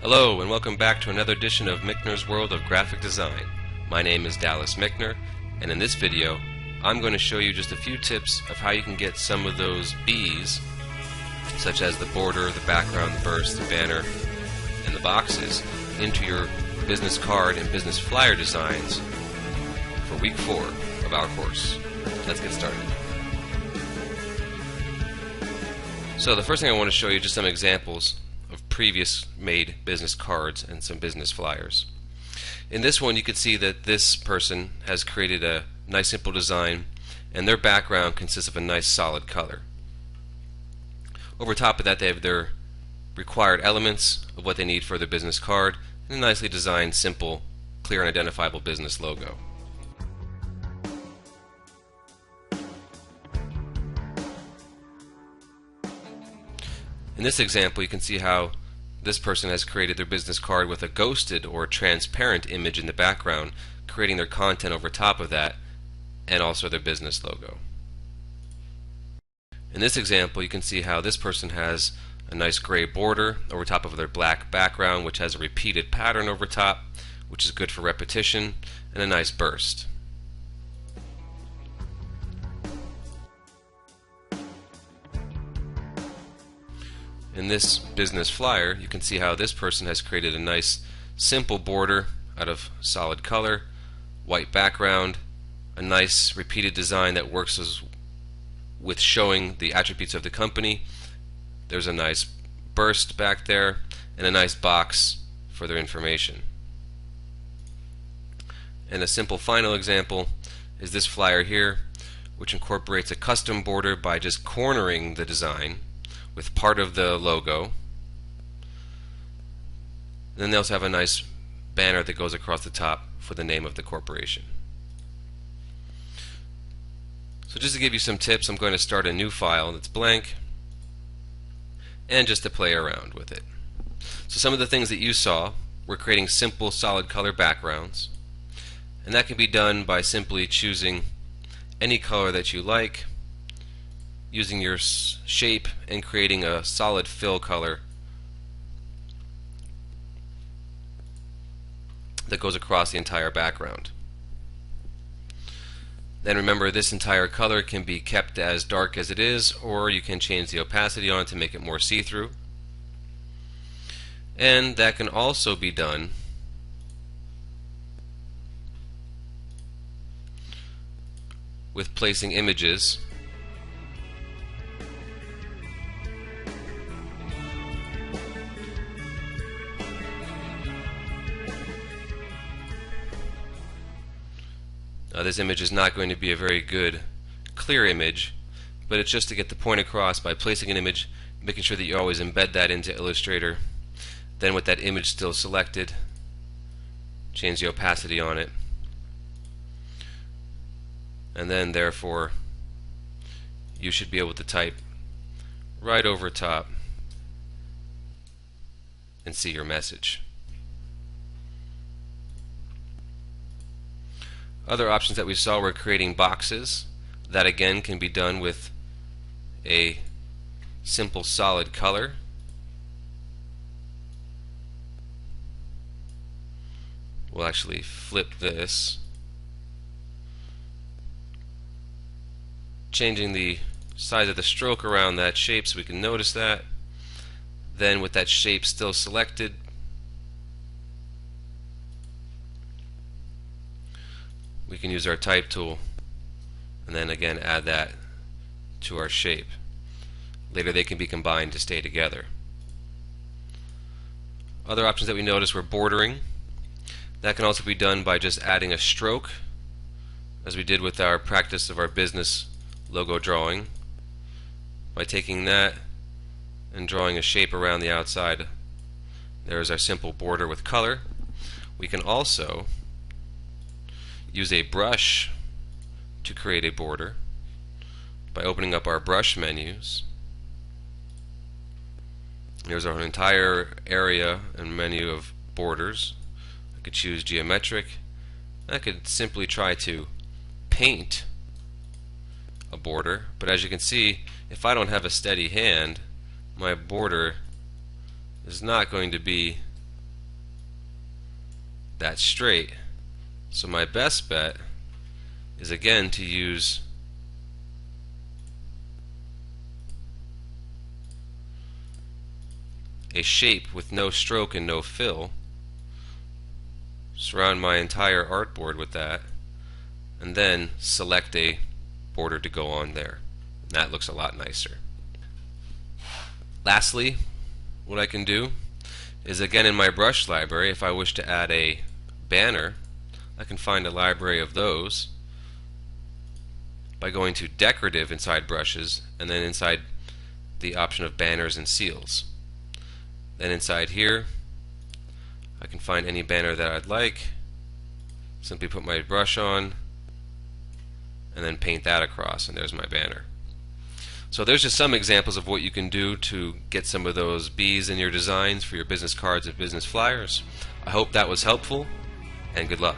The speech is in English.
Hello and welcome back to another edition of Michner's World of Graphic Design. My name is Dallas Michner, and in this video I'm going to show you just a few tips of how you can get some of those B's, such as the border, the background, the burst, the banner, and the boxes, into your business card and business flyer designs for week 4 of our course. Let's get started. So the first thing I want to show you is just some examples of previous made business cards and some business flyers. In this one you can see that this person has created a nice simple design and their background consists of a nice solid color. Over top of that they have their required elements of what they need for their business card and a nicely designed, simple, clear and identifiable business logo. In this example you can see how this person has created their business card with a ghosted or transparent image in the background, creating their content over top of that and also their business logo. In this example you can see how this person has a nice gray border over top of their black background, which has a repeated pattern over top, which is good for repetition, and a nice burst. In this business flyer you can see how this person has created a nice simple border out of solid color, white background, a nice repeated design that works with showing the attributes of the company. There's a nice burst back there and a nice box for their information. And a simple final example is this flyer here, which incorporates a custom border by just cornering the design with part of the logo. Then they also have a nice banner that goes across the top for the name of the corporation. So just to give you some tips, I'm going to start a new file that's blank and just to play around with it. So some of the things that you saw were creating simple solid color backgrounds, and that can be done by simply choosing any color that you like, using your shape and creating a solid fill color that goes across the entire background. Then remember, this entire color can be kept as dark as it is, or you can change the opacity on it to make it more see-through. And that can also be done with placing images this image is not going to be a very good clear image, but it's just to get the point across by placing an image, making sure that you always embed that into Illustrator. Then with that image still selected, change the opacity on it, and then therefore you should be able to type right over top and see your message. Other options that we saw were creating boxes. That again can be done with a simple solid color. We'll actually flip this, changing the size of the stroke around that shape so we can notice that. Then with that shape still selected, we can use our type tool and then again add that to our shape. Later they can be combined to stay together. Other options that we noticed were bordering. That can also be done by just adding a stroke, as we did with our practice of our business logo drawing, by taking that and drawing a shape around the outside. There's our simple border with color. We can also use a brush to create a border by opening up our brush menus. Here's our entire area and menu of borders. I could choose geometric. I could simply try to paint a border, but as you can see, if I don't have a steady hand, my border is not going to be that straight. So my best bet is again to use a shape with no stroke and no fill, surround my entire artboard with that, and then select a border to go on there. And that looks a lot nicer. Lastly, what I can do is, again, in my brush library, if I wish to add a banner, I can find a library of those by going to Decorative inside Brushes, and then inside the option of Banners and Seals. Then inside here I can find any banner that I'd like, simply put my brush on, and then paint that across, and there's my banner. So there's just some examples of what you can do to get some of those bees in your designs for your business cards and business flyers. I hope that was helpful, and good luck.